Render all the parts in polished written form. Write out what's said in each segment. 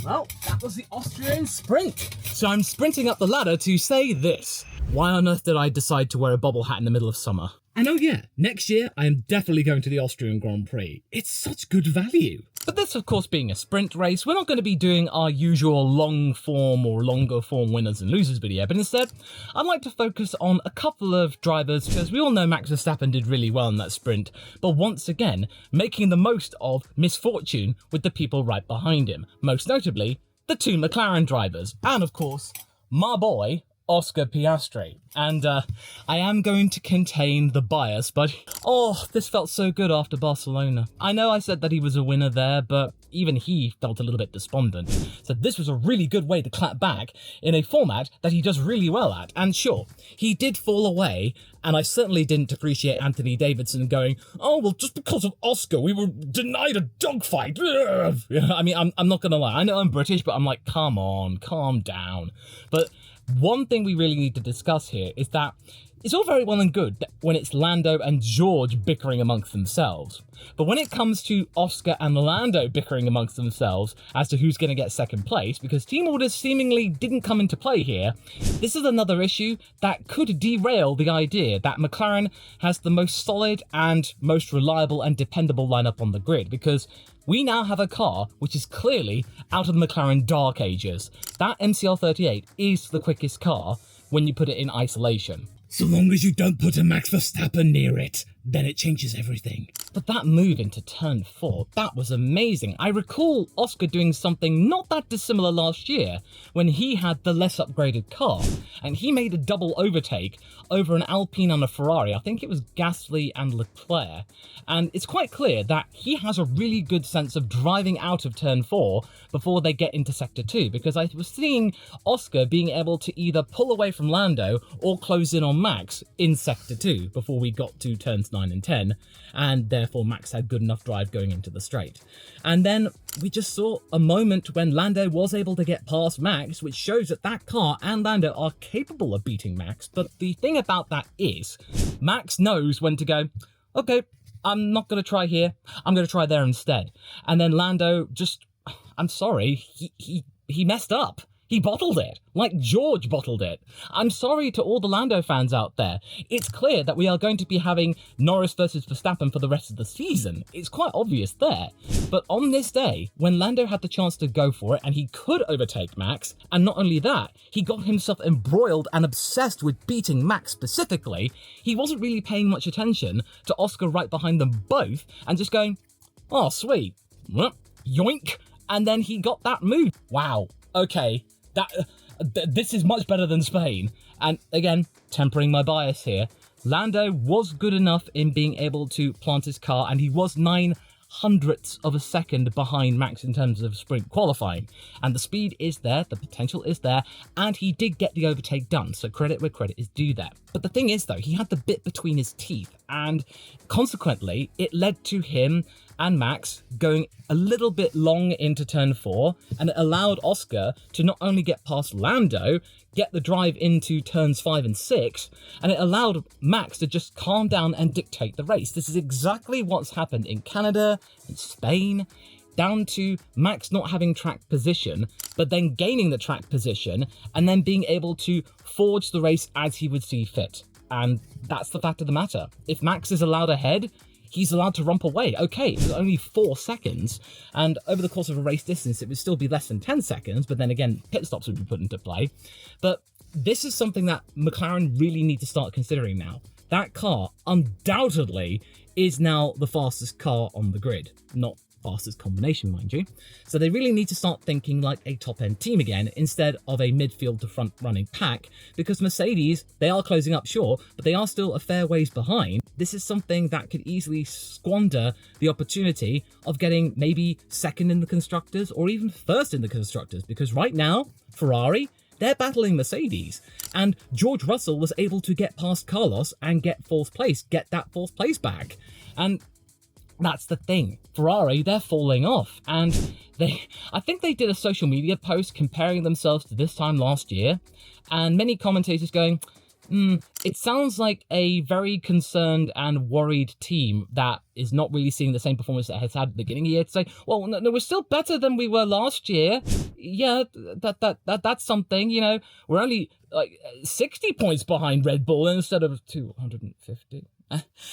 Well, that was the Austrian sprint. So I'm sprinting up the ladder to say this. Why on earth did I decide to wear a bobble hat in the middle of summer? And oh yeah, next year I am definitely going to the Austrian Grand Prix. It's such good value. But this, of course, being a sprint race, we're not going to be doing our usual long form or longer form winners and losers video, but instead, I'd like to focus on a couple of drivers, because we all know Max Verstappen did really well in that sprint, but once again, making the most of misfortune with the people right behind him, most notably, the two McLaren drivers, and of course, my boy, Oscar Piastri. And I am going to contain the bias, but oh, this felt so good after Barcelona. I know I said that he was a winner there, but even he felt a little bit despondent. So this was a really good way to clap back in a format that he does really well at. And sure, he did fall away, and I certainly didn't appreciate Anthony Davidson going, oh, well, just because of Oscar, we were denied a dogfight. I mean, I'm not gonna lie, I know I'm British, but I'm like, come on, calm down. But one thing we really need to discuss here is that it's all very well and good when it's Lando and George bickering amongst themselves. But when it comes to Oscar and Lando bickering amongst themselves as to who's going to get second place, because team orders seemingly didn't come into play here, this is another issue that could derail the idea that McLaren has the most solid and most reliable and dependable lineup on the grid, because we now have a car which is clearly out of the McLaren dark ages. That MCL38 is the quickest car when you put it in isolation. So long as you don't put a Max Verstappen near it, then it changes everything. But that move into turn 4, that was amazing. I recall Oscar doing something not that dissimilar last year when he had the less upgraded car, and he made a double overtake over an Alpine and a Ferrari. I think it was Gasly and Leclerc. And it's quite clear that he has a really good sense of driving out of turn 4 before they get into sector 2, because I was seeing Oscar being able to either pull away from Lando or close in on Max in sector 2 before we got to turns 9 and 10, and therefore Max had good enough drive going into the straight. And then we just saw a moment when Lando was able to get past Max, which shows that that car and Lando are capable of beating Max. But the thing about that is, Max knows when to go, okay, I'm not going to try here, I'm going to try there instead. And then Lando just, I'm sorry, he messed up. He bottled it, like George bottled it. I'm sorry to all the Lando fans out there. It's clear that we are going to be having Norris versus Verstappen for the rest of the season. It's quite obvious there. But on this day, when Lando had the chance to go for it and he could overtake Max, and not only that, he got himself embroiled and obsessed with beating Max specifically, he wasn't really paying much attention to Oscar right behind them both and just going, oh, sweet, yoink, and then he got that move. Wow, okay. This is much better than Spain. And again, tempering my bias here, Lando was good enough in being able to plant his car, and he was 0.09 of a second behind Max in terms of sprint qualifying. And the speed is there, the potential is there, and he did get the overtake done, so credit where credit is due there. But the thing is though, he had the bit between his teeth, and consequently, it led to him and Max going a little bit long into turn 4, and it allowed Oscar to not only get past Lando, get the drive into turns 5 and 6, and it allowed Max to just calm down and dictate the race. This is exactly what's happened in Canada, in Spain, down to Max not having track position, but then gaining the track position, and then being able to forge the race as he would see fit. And that's the fact of the matter. If Max is allowed ahead, he's allowed to romp away. Okay, it was only 4 seconds, and over the course of a race distance, it would still be less than 10 seconds, but then again, pit stops would be put into play. But this is something that McLaren really need to start considering now. That car, undoubtedly, is now the fastest car on the grid. Not fastest combination, mind you. So they really need to start thinking like a top-end team again, instead of a midfield to front running pack, because Mercedes, they are closing up, sure, but they are still a fair ways behind. This is something that could easily squander the opportunity of getting maybe second in the Constructors, or even first in the Constructors, because right now, Ferrari, they're battling Mercedes, and George Russell was able to get past Carlos and get 4th place, get that 4th place back. And that's the thing. Ferrari, they're falling off, and I think they did a social media post comparing themselves to this time last year, and many commentators going, it sounds like a very concerned and worried team that is not really seeing the same performance that has had at the beginning of the year to say, well, no, we're still better than we were last year. yeah, that's something, you know. We're only like 60 points behind Red Bull instead of 250.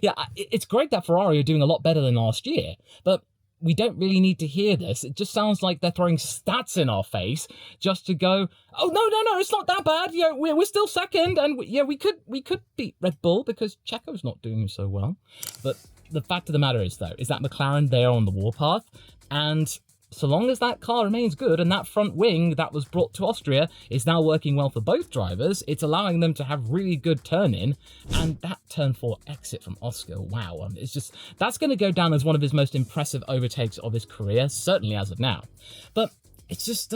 Yeah, it's great that Ferrari are doing a lot better than last year, but we don't really need to hear this. It just sounds like they're throwing stats in our face just to go, oh, no, it's not that bad. Yeah, we're still second, and we could beat Red Bull because Checo's not doing so well. But the fact of the matter is, though, is that McLaren, they are on the warpath, and so long as that car remains good and that front wing that was brought to Austria is now working well for both drivers, it's allowing them to have really good turn-in, and that turn 4 exit from Oscar, wow, it's just, that's going to go down as one of his most impressive overtakes of his career, certainly as of now. But it's just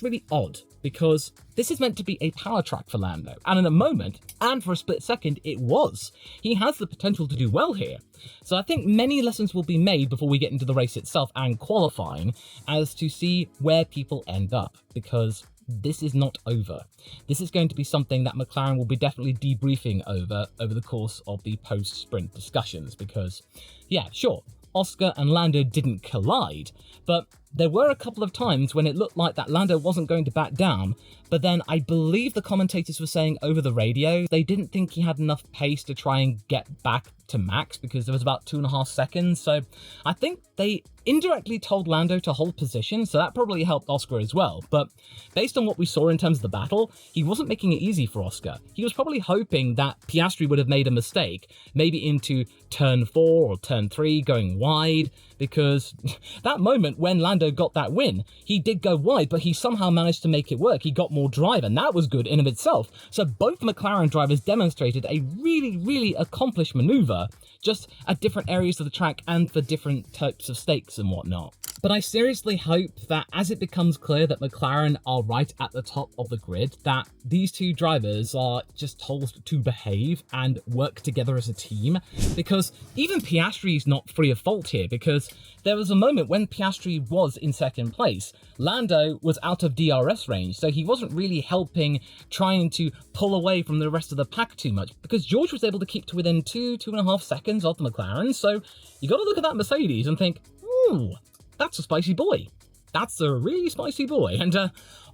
really odd, because this is meant to be a power track for Lando, and in a moment, and for a split second, it was. He has the potential to do well here. So I think many lessons will be made before we get into the race itself and qualifying as to see where people end up, because this is not over. This is going to be something that McLaren will be definitely debriefing over the course of the post-sprint discussions, because, yeah, sure, Oscar and Lando didn't collide, but there were a couple of times when it looked like that Lando wasn't going to back down, but then I believe the commentators were saying over the radio they didn't think he had enough pace to try and get back to max because there was about 2.5 seconds, so I think they indirectly told Lando to hold position, so that probably helped Oscar as well. But based on what we saw in terms of the battle, he wasn't making it easy for Oscar. He was probably hoping that Piastri would have made a mistake, maybe into turn 4 or turn 3 going wide, because that moment when Lando got that win, he did go wide, but he somehow managed to make it work. He got more drive, and that was good in of itself. So both McLaren drivers demonstrated a really, really accomplished maneuver, just at different areas of the track and for different types of stakes and whatnot. But I seriously hope that as it becomes clear that McLaren are right at the top of the grid, that these two drivers are just told to behave and work together as a team, because even Piastri is not free of fault here, because there was a moment when Piastri was in second place, Lando was out of DRS range, so he wasn't really helping trying to pull away from the rest of the pack too much, because George was able to keep to within 2.5 seconds of the McLaren, so you got to look at that Mercedes and think, ooh, that's a spicy boy. That's a really spicy boy. And,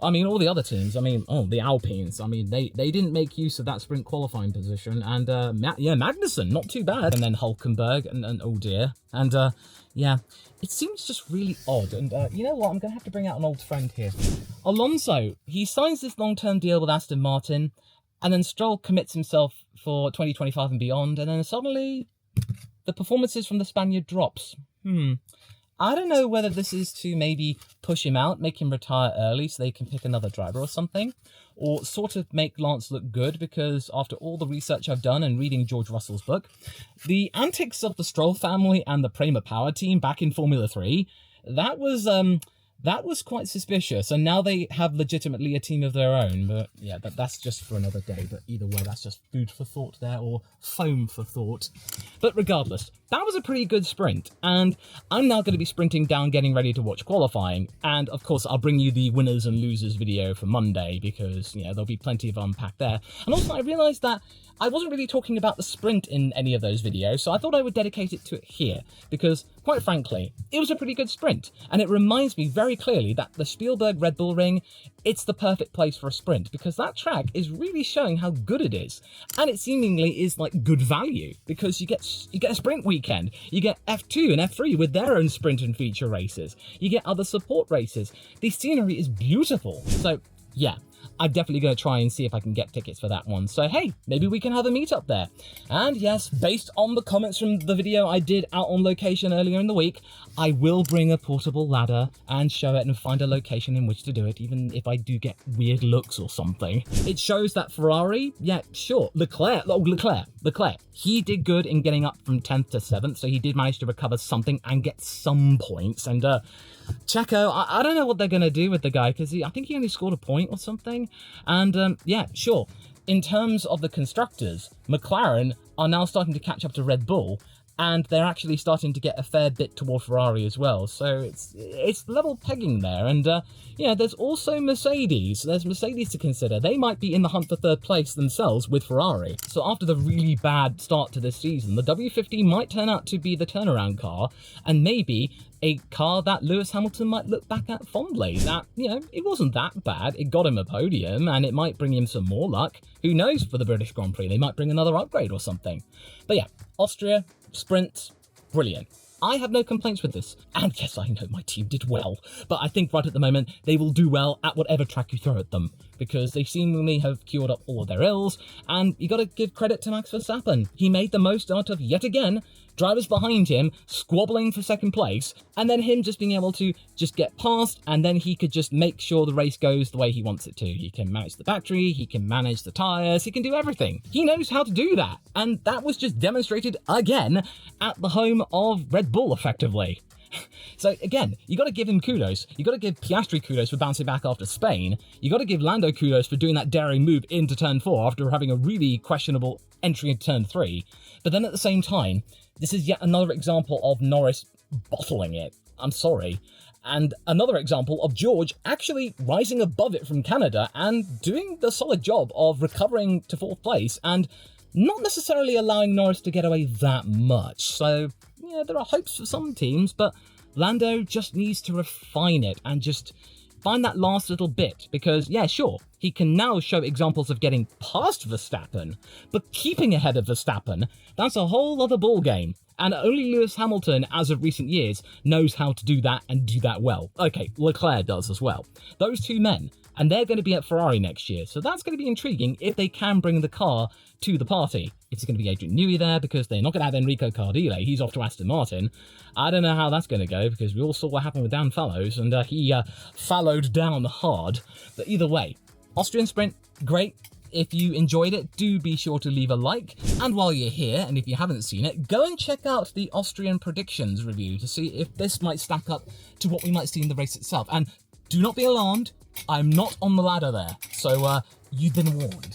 I mean, all the other teams, I mean, the Alpines, I mean, they didn't make use of that sprint qualifying position. And, Magnussen, not too bad. And then Hulkenberg, and oh dear. And, yeah, it seems just really odd. And, you know what? I'm going to have to bring out an old friend here. Alonso, he signs this long-term deal with Aston Martin, and then Stroll commits himself for 2025 and beyond, and then suddenly the performances from the Spaniard drops. I don't know whether this is to maybe push him out, make him retire early so they can pick another driver or something, or sort of make Lance look good, because after all the research I've done and reading George Russell's book, the antics of the Stroll family and the Prema Power team back in Formula 3, that was quite suspicious, and now they have legitimately a team of their own. But yeah, that's just for another day. But either way, that's just food for thought there, or foam for thought. But regardless, that was a pretty good sprint, and I'm now going to be sprinting down, getting ready to watch qualifying. And of course, I'll bring you the winners and losers video for Monday, because there'll be plenty of unpack there. And also, I realised that I wasn't really talking about the sprint in any of those videos, so I thought I would dedicate it to it here, because, quite frankly, it was a pretty good sprint, and it reminds me very clearly that the Spielberg Red Bull Ring, it's the perfect place for a sprint, because that track is really showing how good it is, and it seemingly is like good value, because you get a sprint weekend, you get F2 and F3 with their own sprint and feature races, you get other support races, the scenery is beautiful, so yeah. I'm definitely going to try and see if I can get tickets for that one. So hey, maybe we can have a meet up there. And yes, based on the comments from the video I did out on location earlier in the week, I will bring a portable ladder and show it and find a location in which to do it, even if I do get weird looks or something. It shows that Ferrari, yeah, sure, Leclerc, he did good in getting up from 10th to 7th, so he did manage to recover something and get some points. And Checo, I don't know what they're going to do with the guy, because I think he only scored a point or something. And yeah, sure, in terms of the constructors, McLaren are now starting to catch up to Red Bull, and they're actually starting to get a fair bit toward Ferrari as well. So it's level pegging there. And there's also Mercedes. There's Mercedes to consider. They might be in the hunt for third place themselves with Ferrari. So after the really bad start to this season, the W50 might turn out to be the turnaround car, and maybe a car that Lewis Hamilton might look back at fondly. That, it wasn't that bad. It got him a podium, and it might bring him some more luck. Who knows for the British Grand Prix? They might bring another upgrade or something. But yeah, Austria, sprint, brilliant. I have no complaints with this. And yes, I know my team did well, but I think right at the moment, they will do well at whatever track you throw at them, because they seemingly have cured up all of their ills, and you gotta give credit to Max Verstappen. He made the most out of, yet again, drivers behind him squabbling for second place, and then him just being able to just get past, and then he could just make sure the race goes the way he wants it to. He can manage the battery, he can manage the tyres, he can do everything. He knows how to do that, and that was just demonstrated again at the home of Red Bull, effectively. So again, you got to give him kudos. You got to give Piastri kudos for bouncing back after Spain. You got to give Lando kudos for doing that daring move into turn 4 after having a really questionable entry into turn 3. But then at the same time, this is yet another example of Norris bottling it. I'm sorry. And another example of George actually rising above it from Canada and doing the solid job of recovering to 4th place and not necessarily allowing Norris to get away that much. So yeah, there are hopes for some teams, but Lando just needs to refine it and just find that last little bit, because yeah, sure, he can now show examples of getting past Verstappen, but keeping ahead of Verstappen, that's a whole other ballgame. And only Lewis Hamilton, as of recent years, knows how to do that and do that well. Okay, Leclerc does as well. Those two men, and they're going to be at Ferrari next year, so that's going to be intriguing if they can bring the car to the party. It's going to be Adrian Newey there, because they're not going to have Enrico Cardile. He's off to Aston Martin. I don't know how that's going to go, because we all saw what happened with Dan Fallows, and he fallowed down hard. But either way, Austrian Sprint, great. If you enjoyed it, do be sure to leave a like. And while you're here, and if you haven't seen it, go and check out the Austrian predictions review to see if this might stack up to what we might see in the race itself. And do not be alarmed, I'm not on the ladder there, so you've been warned.